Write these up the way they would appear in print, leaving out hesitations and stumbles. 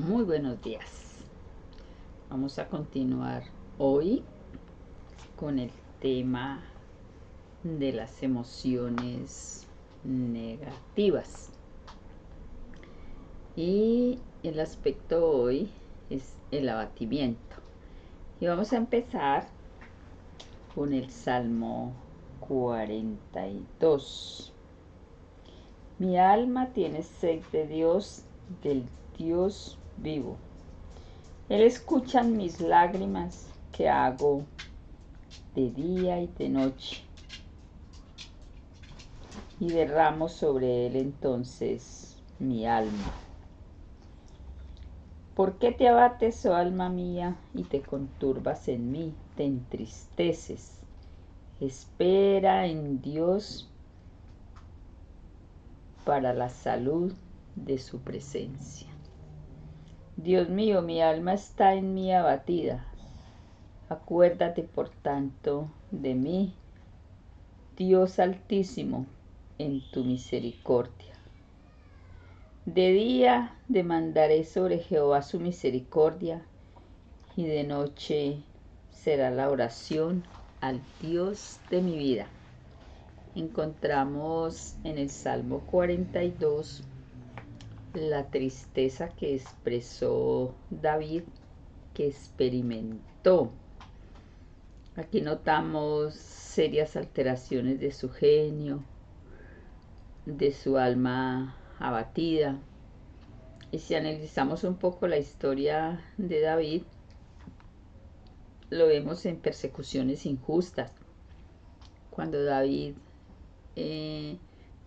Muy buenos días. Vamos a continuar hoy con el tema de las emociones negativas. Y el aspecto hoy es el abatimiento. Y vamos a empezar con el Salmo 42. Mi alma tiene sed de Dios, del Dios vivo. Él escucha mis lágrimas que hago de día y de noche, y derramo sobre él entonces mi alma. ¿Por qué te abates, oh alma mía, y te conturbas en mí, te entristeces? Espera en Dios para la salud de su presencia. Dios mío, mi alma está en mí abatida. Acuérdate, por tanto, de mí, Dios Altísimo, en tu misericordia. De día demandaré sobre Jehová su misericordia, y de noche será la oración al Dios de mi vida. Encontramos en el Salmo 42 la tristeza que expresó David, que experimentó. Aquí notamos serias alteraciones de su genio, de su alma abatida. Y si analizamos un poco la historia de David, lo vemos en persecuciones injustas. Cuando David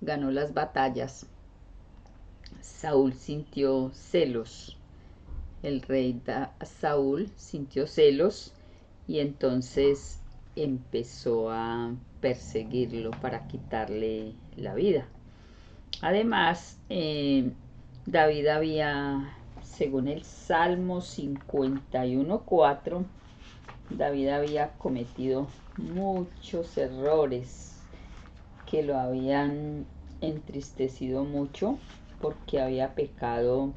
ganó las batallas, Saúl sintió celos. El rey Saúl sintió celos y entonces empezó a perseguirlo para quitarle la vida. Además, David había, según el Salmo 51:4, David había cometido muchos errores que lo habían entristecido mucho porque había pecado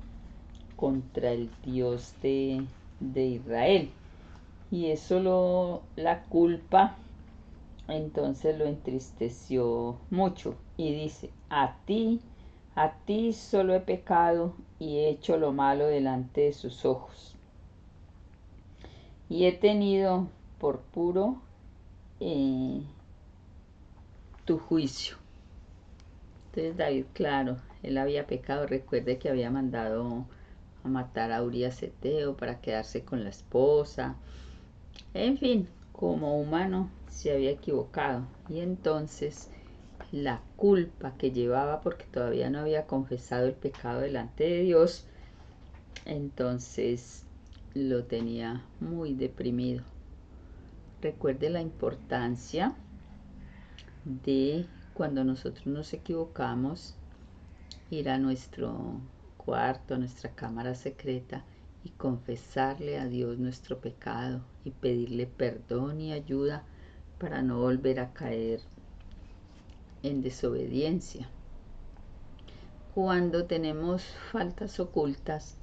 contra el Dios de Israel. Y eso la culpa entonces lo entristeció mucho. Y dice, a ti solo he pecado y he hecho lo malo delante de sus ojos. Y he tenido por puro tu juicio. Entonces David, claro, él había pecado. Recuerde que había mandado a matar a Urías Eteo para quedarse con la esposa. En fin, como humano se había equivocado. Y entonces la culpa que llevaba, porque todavía no había confesado el pecado delante de Dios, entonces lo tenía muy deprimido. Recuerde la importancia de, cuando nosotros nos equivocamos, ir a nuestro cuarto, a nuestra cámara secreta y confesarle a Dios nuestro pecado y pedirle perdón y ayuda para no volver a caer en desobediencia. Cuando tenemos faltas ocultas,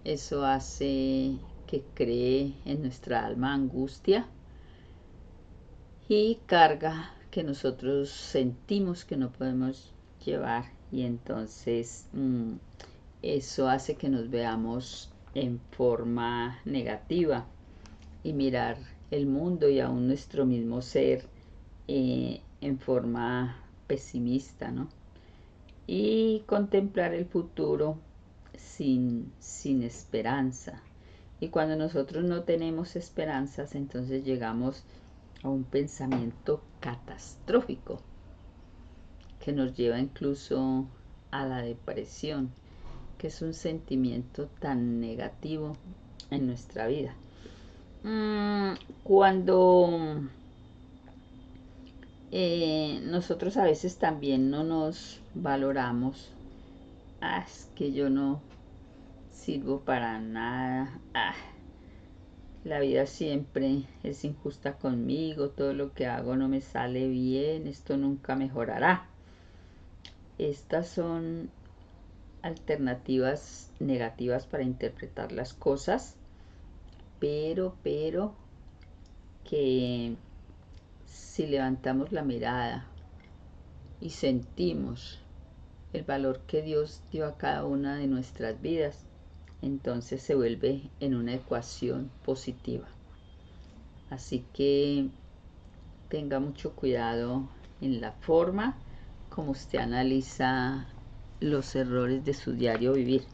eso hace que cree en nuestra alma angustia y carga que nosotros sentimos que no podemos llevar, y entonces eso hace que nos veamos en forma negativa y mirar el mundo y aún nuestro mismo ser en forma pesimista, ¿no? Y contemplar el futuro sin esperanza. Y cuando nosotros no tenemos esperanzas, entonces llegamos a un pensamiento catastrófico que nos lleva incluso a la depresión, que es un sentimiento tan negativo en nuestra vida. Cuando nosotros a veces también no nos valoramos, es que yo no sirvo para nada, la vida siempre es injusta conmigo, todo lo que hago no me sale bien, esto nunca mejorará. Estas son alternativas negativas para interpretar las cosas, pero que si levantamos la mirada y sentimos el valor que Dios dio a cada una de nuestras vidas, entonces se vuelve en una ecuación positiva. Así que tenga mucho cuidado en la forma como usted analiza los errores de su diario vivir.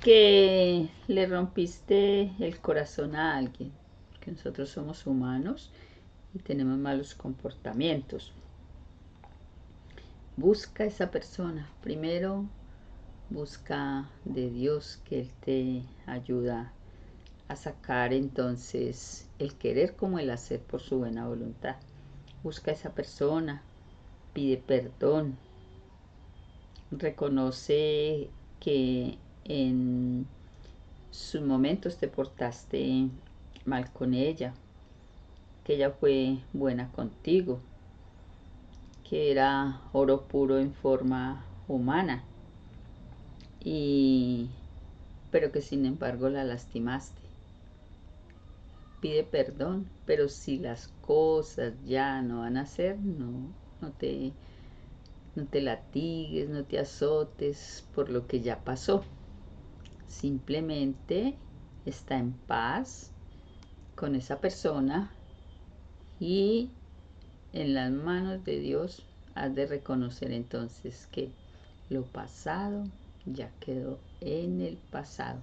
Que le rompiste el corazón a alguien, que nosotros somos humanos y tenemos malos comportamientos. Busca a esa persona. Primero, busca de Dios que Él te ayuda a sacar entonces el querer como el hacer por su buena voluntad. Busca a esa persona, pide perdón, reconoce que en sus momentos te portaste mal con ella, que ella fue buena contigo, que era oro puro en forma humana, pero que sin embargo la lastimaste. Pide perdón, pero si las cosas ya no van a ser, no te latigues, no te azotes por lo que ya pasó. Simplemente está en paz con esa persona y en las manos de Dios has de reconocer entonces que lo pasado ya quedó en el pasado.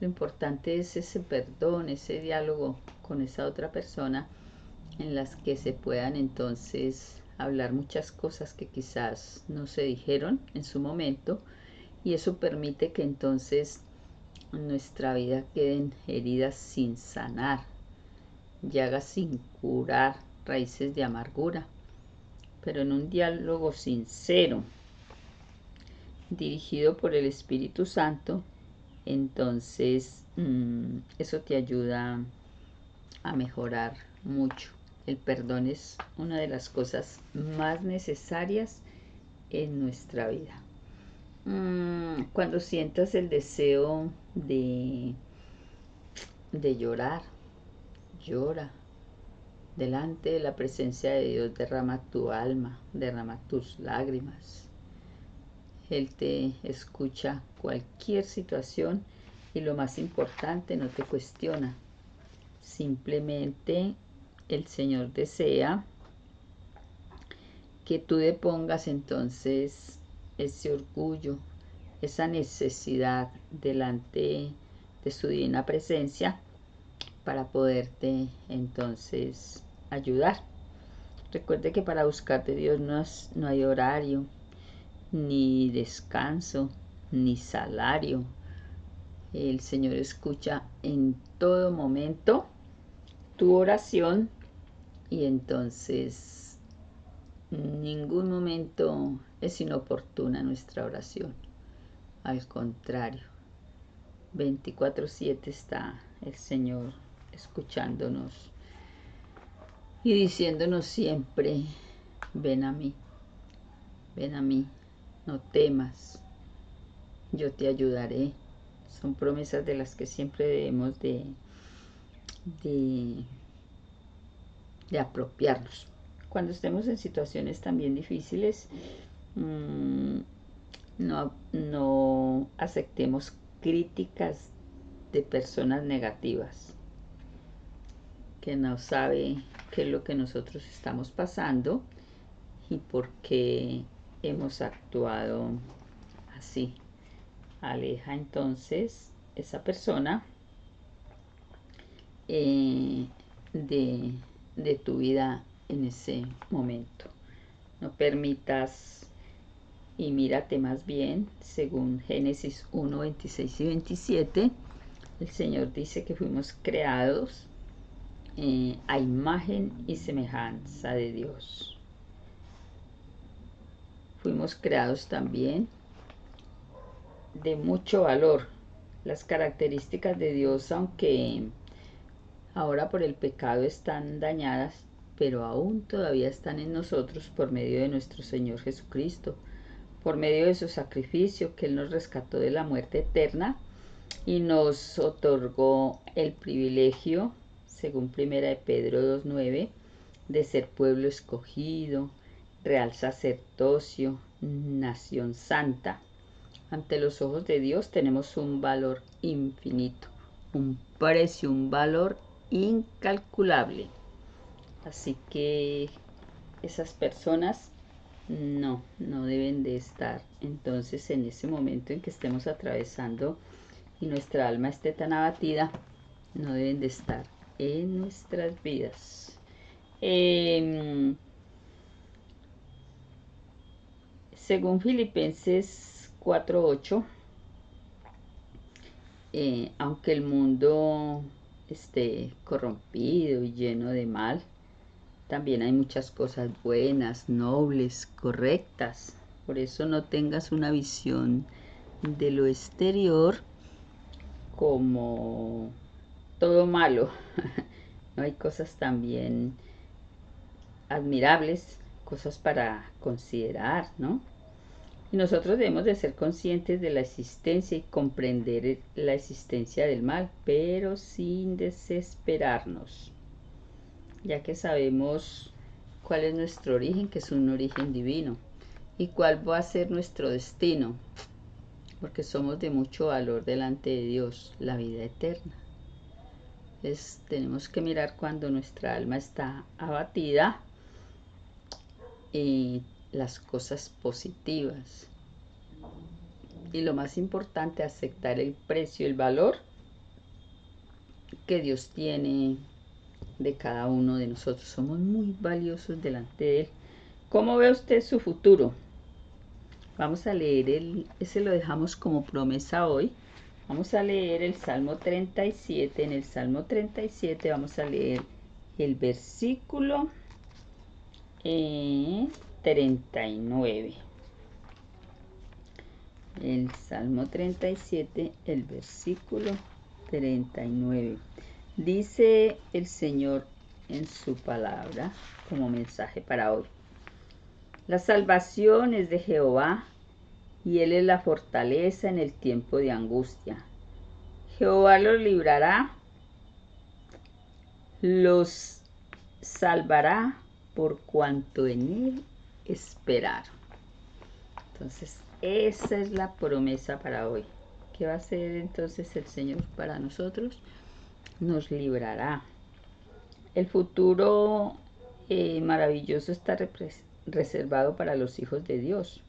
Lo importante es ese perdón, ese diálogo con esa otra persona en las que se puedan entonces hablar muchas cosas que quizás no se dijeron en su momento, y eso permite que entonces en nuestra vida queden heridas sin sanar, llagas sin curar, raíces de amargura, pero en un diálogo sincero, dirigido por el Espíritu Santo, entonces eso te ayuda a mejorar mucho. El perdón es una de las cosas más necesarias en nuestra vida. Cuando sientas el deseo de llorar, llora. Delante de la presencia de Dios derrama tu alma, derrama tus lágrimas. Él te escucha cualquier situación y lo más importante, no te cuestiona. Simplemente el Señor desea que tú depongas entonces ese orgullo, esa necesidad delante de su divina presencia para poderte entonces ayudar. Recuerde que para buscar de Dios no hay horario, ni descanso, ni salario. El Señor escucha en todo momento tu oración y entonces ningún momento es inoportuna nuestra oración. Al contrario, 24/7 está el Señor escuchándonos y diciéndonos siempre: ven a mí, no temas, yo te ayudaré. Son promesas de las que siempre debemos de apropiarnos. Cuando estemos en situaciones también difíciles, no aceptemos críticas de personas negativas que no sabe qué es lo que nosotros estamos pasando y por qué hemos actuado así. Aleja entonces esa persona de tu vida en ese momento. No permitas y mírate más bien, según Génesis 1, 26 y 27, el Señor dice que fuimos creados a imagen y semejanza de Dios. Fuimos creados también de mucho valor. Las características de Dios, aunque ahora por el pecado están dañadas, pero aún todavía están en nosotros por medio de nuestro Señor Jesucristo. por medio de su sacrificio, que Él nos rescató de la muerte eterna y nos otorgó el privilegio, según Primera de Pedro 2:9, de ser pueblo escogido, real sacerdocio, nación santa. Ante los ojos de Dios tenemos un valor infinito, un precio, un valor incalculable. Así que esas personas no deben de estar entonces en ese momento en que estemos atravesando y nuestra alma esté tan abatida, no deben de estar en nuestras vidas. Según Filipenses 4:8, aunque el mundo esté corrompido y lleno de mal, también hay muchas cosas buenas, nobles, correctas. Por eso no tengas una visión de lo exterior como todo malo. No, hay cosas también admirables, cosas para considerar, ¿no? Y nosotros debemos de ser conscientes de la existencia y comprender la existencia del mal, pero sin desesperarnos, ya que sabemos cuál es nuestro origen, que es un origen divino, y cuál va a ser nuestro destino, porque somos de mucho valor delante de Dios, la vida eterna. Tenemos que mirar cuando nuestra alma está abatida y las cosas positivas. Y lo más importante, aceptar el precio, el valor que Dios tiene de cada uno de nosotros. Somos muy valiosos delante de Él. ¿Cómo ve usted su futuro? Vamos a leer ese lo dejamos como promesa hoy. Vamos a leer el Salmo 37. En el Salmo 37 vamos a leer el versículo 39. El Salmo 37, el versículo 39. Dice el Señor en su palabra como mensaje para hoy: la salvación es de Jehová, y Él es la fortaleza en el tiempo de angustia. Jehová los librará, los salvará por cuanto en Él esperaron. Entonces, esa es la promesa para hoy. ¿Qué va a hacer entonces el Señor para nosotros? Nos librará. El futuro maravilloso está reservado para los hijos de Dios.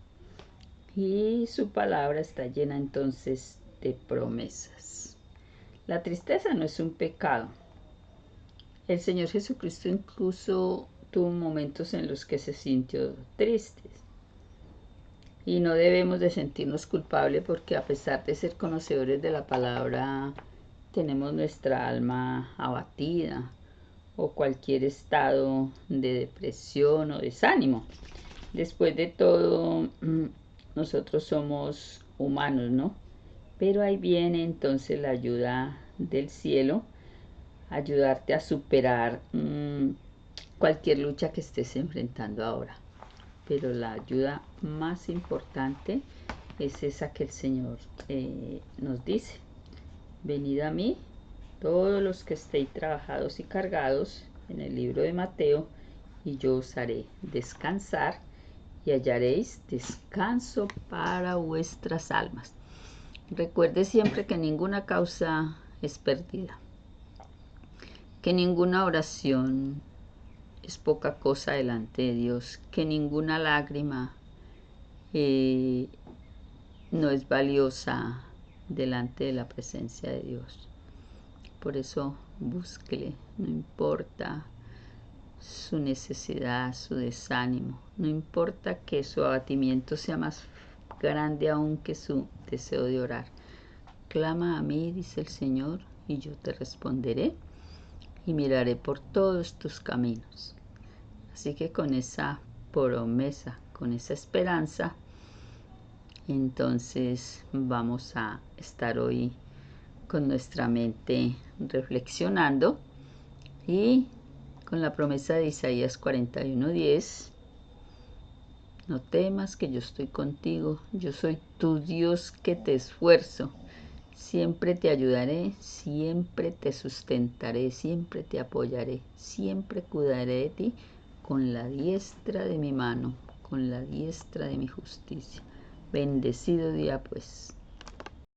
Y su palabra está llena entonces de promesas. La tristeza no es un pecado. El Señor Jesucristo incluso tuvo momentos en los que se sintió triste. Y no debemos de sentirnos culpables, porque a pesar de ser conocedores de la palabra, tenemos nuestra alma abatida o cualquier estado de depresión o desánimo. Después de todo, nosotros somos humanos, ¿no? Pero ahí viene entonces la ayuda del cielo, ayudarte a superar cualquier lucha que estés enfrentando ahora. Pero la ayuda más importante es esa que el Señor nos dice: venid a mí, todos los que estéis trabajados y cargados, en el libro de Mateo, y yo os haré descansar, y hallaréis descanso para vuestras almas. Recuerde siempre que ninguna causa es perdida, que ninguna oración es poca cosa delante de Dios, que ninguna lágrima no es valiosa delante de la presencia de Dios. Por eso búsquele, no importa su necesidad, su desánimo, no importa que su abatimiento sea más grande aún que su deseo de orar. Clama a mí, dice el Señor, y yo te responderé y miraré por todos tus caminos. Así que con esa promesa, con esa esperanza, entonces vamos a estar hoy con nuestra mente reflexionando y con la promesa de Isaías 41:10, No temas que yo estoy contigo, yo soy tu Dios que te esfuerzo. Siempre te ayudaré, siempre te sustentaré, siempre te apoyaré, siempre cuidaré de ti con la diestra de mi mano, con la diestra de mi justicia. Bendecido día pues.